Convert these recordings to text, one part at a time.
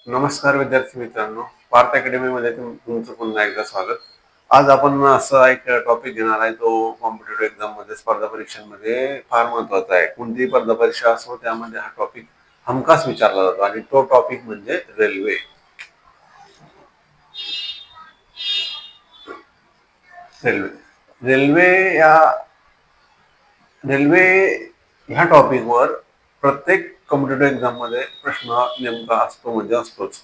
नमस्कार विद्यार्थी मित्रांनो, पार्थ अकॅडमीमध्ये तुमचं पुन्हा एकदा स्वागत. आज आपण असा एक टॉपिक घेणार आहे तो कॉम्पिटेटिव्ह एक्झाम मध्ये स्पर्धा परीक्षांमध्ये फार महत्वाचा आहे. कोणतीही स्पर्धा परीक्षा असो त्यामध्ये हा टॉपिक हमखास विचारला जातो आणि तो टॉपिक म्हणजे रेल्वे. रेल्वे रेल्वे या रेल्वे ह्या टॉपिकवर प्रत्येक कॉम्पिटेटिव्ह एक्झाम मध्ये प्रश्न नेमका असतो म्हणजे असतोच.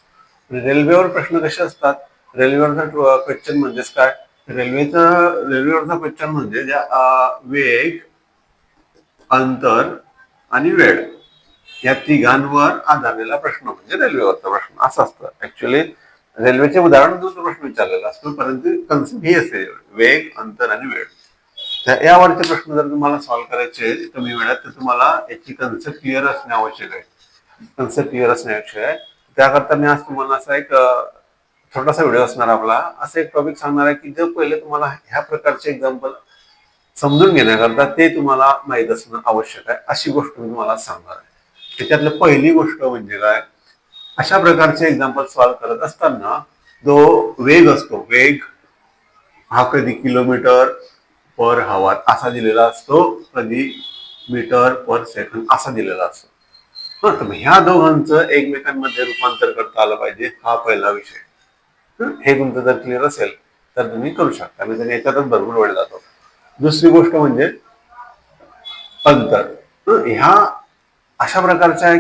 रेल्वेवर प्रश्न कसे असतात? रेल्वेवरचा क्वेश्चन म्हणजेच काय? रेल्वेवरचा क्वेश्चन म्हणजे वेग, अंतर आणि वेळ या तिघांवर आधारलेला प्रश्न म्हणजे रेल्वेवरचा प्रश्न असं असतं. ऍक्च्युअली रेल्वेचे उदाहरण देऊन तो प्रश्न विचारलेला असतो, परंतु कन्सेप्ट ही असते वेग, अंतर आणि वेळ. यावरचे प्रश्न जर तुम्हाला सॉल्व्ह करायचे कमी वेळात तर तुम्हाला याची कन्सेप्ट क्लिअर असणे आवश्यक आहे. त्याकरता मी आज तुम्हाला असा एक छोटासा व्हिडिओ असणार आपला, असं एक टॉपिक सांगणार आहे की जर पहिले तुम्हाला ह्या प्रकारचे एक्झाम्पल समजून घेण्याकरता ते तुम्हाला माहीत असणं आवश्यक आहे, अशी गोष्ट मी तुम्हाला सांगणार आहे. त्याच्यातलं पहिली गोष्ट म्हणजे काय, अशा प्रकारचे एक्झाम्पल सॉल्व्ह करत असताना जो वेग असतो, वेग हा कधी किलोमीटर पर हवर असा दिलेला असतो, कधी मीटर पर सेकंद असा दिलेला असतो. तर ह्या दोघांचं एकमेकांमध्ये रूपांतर करता आलं पाहिजे, हा पहिला विषय. हे तुमचं जर क्लिअर असेल तर तुम्ही करू शकता, मी तर याच्यातच भरपूर वेळ जातो. दुसरी गोष्ट म्हणजे अंतर. ह्या अशा प्रकारच्या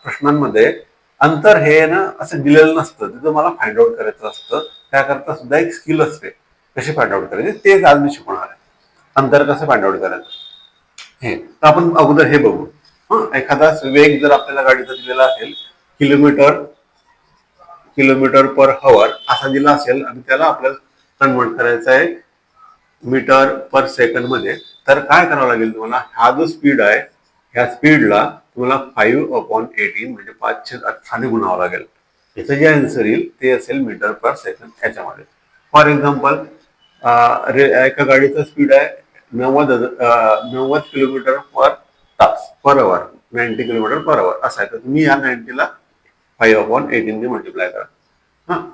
प्रश्नांमध्ये अंतर हे ना असं दिलेलं नसतं, ते तुम्हाला फाइंड आउट करायचं असतं. त्याकरता सुद्धा एक स्किल असते, कशी फाइंड आउट करायची तेच आज मी शिकवणार आहे. अंतर कसं फाइंड आउट करायचं हे तर आपण अगोदर हे बघू. एखादा वेग जर आपल्याला गाडीचा दिलेला असेल किलोमीटर पर हवर असा दिला असेल आणि त्याला आपल्याला कन्वर्ट करायचं आहे मीटर पर सेकंड मध्ये, तर काय करावं लागेल तुम्हाला, हा जो स्पीड आहे ह्या स्पीडला तुम्हाला 5/18 म्हणजे 5/18 गुणावं लागेल. याचं जे आन्सर येईल ते असेल मीटर पर सेकंड याच्यामध्ये. फॉर एक्झाम्पल एका गाडीचा स्पीड आहे 90 kilometre per our 90 kilometre per our असा आहे. तर तुम्ही या 90ला 5/18 ने मल्टिप्लाय करा.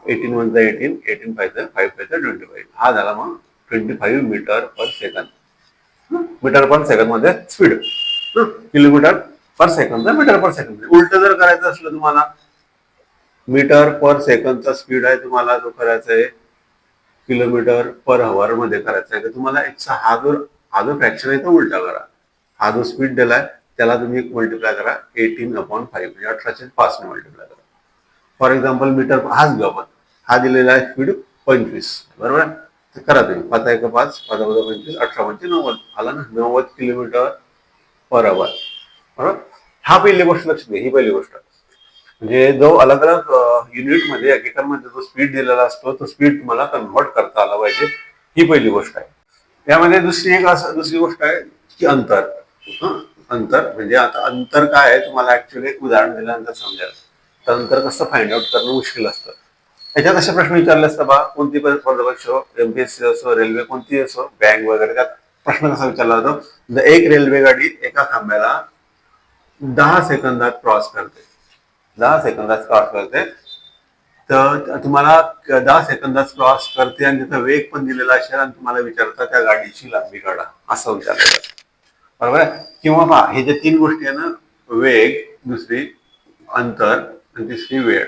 18 1 18, 18 5 5 25, हा झाला मग 25 metre per second. Metre per second मध्ये speed, kilometre per second metre per second. उलट जर करायचं असलं तुम्हाला, मीटर पर सेकंदचा स्पीड आहे तुम्हाला जो करायचा आहे किलोमीटर पर हवर मध्ये करायचा आहे, तर तुम्हाला हा जो फ्रॅक्शन आहे तो उलटा करा. हा जो स्पीड दिलाय त्याला तुम्ही मल्टिप्लाय करा 18/5 म्हणजे 18/5 ने मल्टिप्लाय करा. फॉर एक्झाम्पल मीटर हाच घेऊ आपण, हा दिलेला आहे स्पीड 25, बरोबर आहे. तर करा तुम्ही 5 5 5 25 18 म्हणजे 90 आला ना, 90 किलोमीटर पर अवर, बरोबर. हा पहिली गोष्ट लक्षात घ्या, ही पहिली गोष्ट म्हणजे जो अलग अलग युनिट मध्ये एककांमध्ये जो स्पीड दिलेला असतो तो स्पीड तुम्हाला कन्व्हर्ट करता आला पाहिजे, ही पहिली गोष्ट आहे. यामध्ये दुसरी गोष्ट आहे की अंतर. अंतर म्हणजे आता अंतर काय आहे तुम्हाला ऍक्च्युअली उदाहरण दिल्यानंतर समजेल. तर अंतर कसं फाइंड आउट करणं मुश्किल असतं. याच्यात असे प्रश्न विचारले असतात बा, कोणती पण स्पर्धा परीक्षा, एमपीएससी असो, रेल्वे कोणती असो, बँक वगैरे, त्यात प्रश्न कसा विचारला जातो, जर एक रेल्वे गाडी एका खांब्याला 10 सेकंदात क्रॉस करते, 10 सेकंदात क्रॉस करते, तर तुम्हाला 10 सेकंदात क्रॉस करते आणि त्याचा वेग पण दिलेला असेल आणि तुम्हाला विचारता त्या गाडीची लांबी काढा, असं विचारलं जातं, बरोबर आहे. किंवा पहा, हे जे तीन गोष्टी आहे ना, वेग, दुसरी अंतर आणि तिसरी वेळ,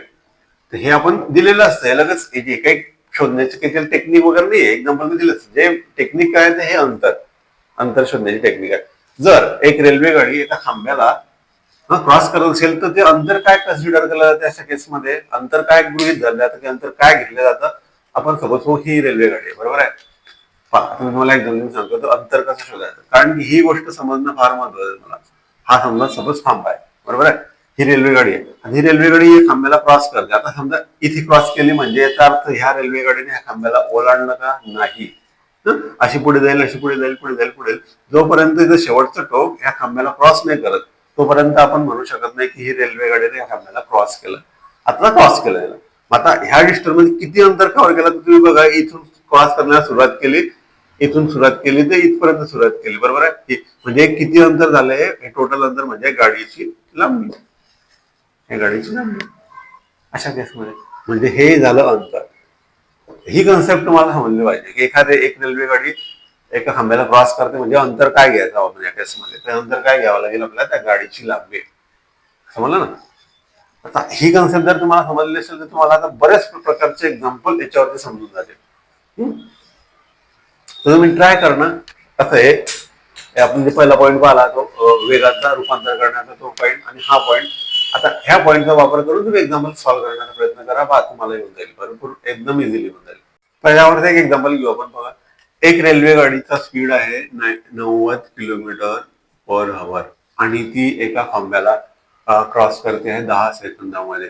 तर हे आपण दिलेलं असतं. हे लगेच जे काही शोधण्याचे काही टेक्निक वगैरे नाही, एक्झाम्पल मी दिलं. जे टेक्निक काय आहे हे अंतर शोधण्याची टेक्निक आहे. जर एक रेल्वे गाडी एका खांब्याला क्रॉस करत असेल तर ते अंतर काय कन्सिडर केलं जातं अशा केसमध्ये, अंतर काय गृहीत धरलं जातं, अंतर काय घेतलं जातं. आपण सपोज ही रेल्वे गाडी आहे, बरोबर आहे. तुम्हाला एक दोन सांगतो तर अंतर कसं शोधायचं, कारण की ही गोष्ट समजणं फार महत्वाचं आहे मला. हा समजा सपोज खांबा आहे, बरोबर आहे. ही रेल्वे गाडी आहे आणि ही रेल्वे गाडी खांब्याला क्रॉस करते. आता समजा इथे क्रॉस केली म्हणजे याचा अर्थ ह्या रेल्वे गाडीने ह्या खांब्याला ओलांडलं का नाही, अशी पुढे जाईल, अशी पुढे जाईल, पुढे जाईल, पुढे जोपर्यंत शेवटचं टोक ह्या खांब्याला क्रॉस नाही करत तोपर्यंत आपण म्हणू शकत नाही की ही रेल्वे गाडीने ह्या खांब्याला क्रॉस केलं. आता क्रॉस केलं, आता ह्या डिस्टन्स मध्ये किती अंतर कव्हर केलं तर तुम्ही बघा, इथून क्रॉस करण्यास सुरुवात केली, इथून सुरुवात केली तर इथपर्यंत सुरुवात केली, बरोबर आहे. म्हणजे किती अंतर झालंय, हे टोटल अंतर म्हणजे गाडीची लांबी, हे गाडीची लांबी. अशा केसमध्ये म्हणजे हे झालं अंतर. ही कन्सेप्ट तुम्हाला समजली पाहिजे की एक रेल्वे गाडी एका खांब्याला क्रॉस करते म्हणजे अंतर काय घ्यायचं आपण या केसमध्ये, तर अंतर काय घ्यावं लागेल आपल्याला, त्या गाडीची लांबी. समजलं ना? आता ही कन्सेप्ट जर तुम्हाला समजली असेल तर तुम्हाला आता बऱ्याच प्रकारचे एक्झाम्पल याच्यावरती समजून जातील. तर तुम्ही ट्राय करणं. कसं आहे, आपण जे पहिला पॉईंट पाहिला तो वेगाचा रूपांतर करण्याचा तो पॉईंट, आणि हा पॉईंट. आता ह्या पॉईंटचा वापर करून तुम्ही एक्झाम्पल सॉल्व्ह करण्याचा प्रयत्न करा, तुम्हाला येऊन जाईल, भरपूर एकदम इझिली येऊन जाईल. पहिल्यावरती एक एक्झाम्पल घेऊ आपण. बघा, एक रेल्वे गाडीचा स्पीड आहे 90 किलोमीटर पर आवर आणि ती एका खांब्याला क्रॉस करते आहे 10 सेकंदामध्ये.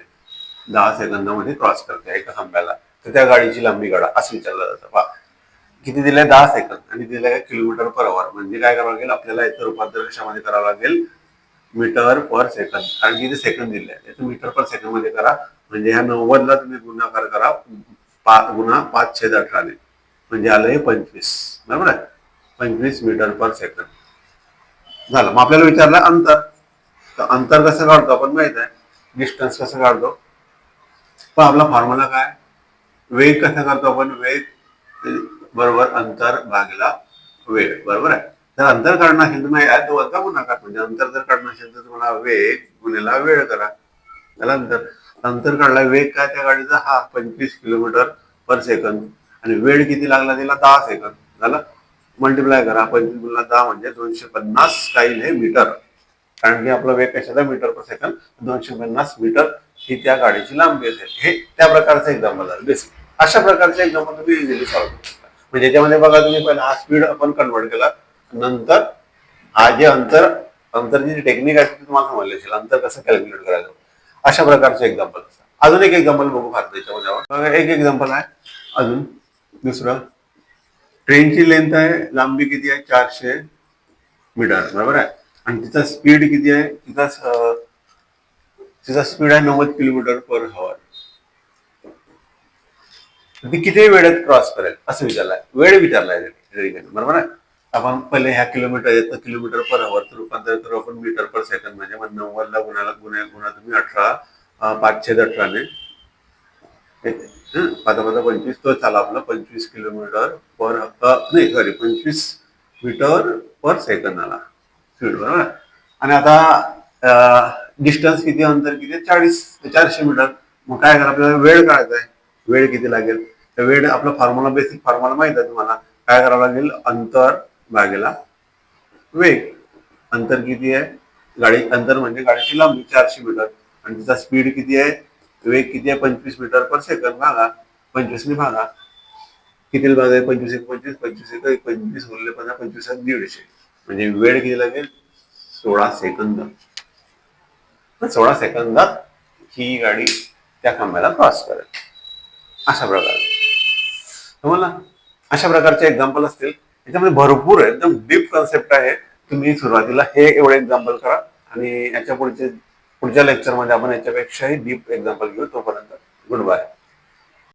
10 सेकंदामध्ये क्रॉस करते एका खांब्याला. तर त्या गाडीची लांबी काढा असं विचारलं जातं. पहा, किती दिलंय? 10 सेकंद आणि दिलंय किलोमीटर पर आवर. म्हणजे काय करावं लागेल आपल्याला, याचं रूपांतर कशामध्ये करावं लागेल? Metre per second. कारण की ते सेकंद दिले आहे, त्याचं मीटर पर सेकंद मध्ये करा. म्हणजे ह्या 90ला तुम्ही गुणाकार करा 5 गुणा 5/18 म्हणजे आलंय 25. बरोबर आहे? 25 मीटर पर सेकंद झालं. मग आपल्याला विचारलं अंतर. तर अंतर कसं काढतो आपण माहित आहे, डिस्टन्स कसं काढतो. पण आपला फॉर्म्युला काय? वेग कसा करतो आपण? वेग बरोबर अंतर भागला वेळ. बरोबर आहे? जर अंतर काढणं असेल तर नाही दोनचा गुणाकार. म्हणजे अंतर जर काढणं असेल तर तुम्हाला वेग गुणिला वेळ करा. त्याला अंतर काढला. वेग काय त्या गाडीचा? हा 25 किलोमीटर पर सेकंद. आणि वेळ किती लागला तिला? 10 सेकंद. झालं. मल्टिप्लाय करा. 25 × 10 म्हणजे 250 काईल हे मीटर. कारण की आपला वेग कशाचा? Metre per second. 250 मीटर ही त्या गाडीची लांबी असेल. हे त्या प्रकारचं एक्झाम्पल झालं बेसिक. अशा प्रकारचे एक्झाम्पल तुम्ही इझिली सॉल्व्ह करू शकता. म्हणजे याच्यामध्ये बघा, तुम्ही पहिला हा स्पीड आपण कन्वर्ट केला, नंतर हा जे अंतरची जी टेक्निक आहे ती तुम्हाला समजली असेल, अंतर कसं कॅल्क्युलेट करायचं. अशा प्रकारचे एक्झाम्पल असतात. अजून एक एक्झाम्पल बघू फार त्याच्यामध्ये. एक एक्झाम्पल आहे अजून दुसरं. ट्रेनची लेंथ आहे, लांबी किती आहे? 400 मीटर. बरोबर आहे? आणि तिचा स्पीड किती आहे? तिचा स्पीड आहे 90 किलोमीटर पर आवर. ती किती वेळेत क्रॉस करेल असं विचारलाय. वेळ विचारलाय. बरोबर आहे? आपण पहिले ह्या किलोमीटर पर आवर रूपांतर करू आपण मीटर पर सेकंद. म्हणजे 90ला गुणा तुम्ही 5/18ने. 5×5 = 25. तो झाला आपला 25 मीटर पर सेकंद आला स्पीड. बरोबर. आणि आता डिस्टन्स किती, अंतर किती? 400 मीटर. मग काय करा, आपल्याला वेळ काढायचा आहे. वेळ किती लागेल? तर वेळ आपला फॉर्म्युला, बेसिक फॉर्म्युला माहित आहे तुम्हाला. काय करावं लागेल? अंतर भागेला वेग. अंतर किती आहे? अंतर म्हणजे गाडीची लांबी 400 मीटर. आणि तिचा स्पीड किती आहे? वेग किती आहे? 25 मीटर पर सेकंद. भागा 25ने भागा. किती भाग आहे? 25 × 25 25 गुणिले 15 25×150. म्हणजे वेळ किती लागेल? 16 सेकंद. 16 सेकंदात ही गाडी त्या खांब्याला क्रॉस करेल. अशा प्रकारे तुम्हाला अशा प्रकारचे एक्झाम्पल असतील. याच्यामध्ये भरपूर एकदम डीप कन्सेप्ट आहे. तुम्ही सुरुवातीला हे एवढे एक्झाम्पल करा आणि याच्या पुढच्या लेक्चरमध्ये आपण याच्यापेक्षाही डीप एक्झाम्पल घेऊ. तोपर्यंत गुड बाय.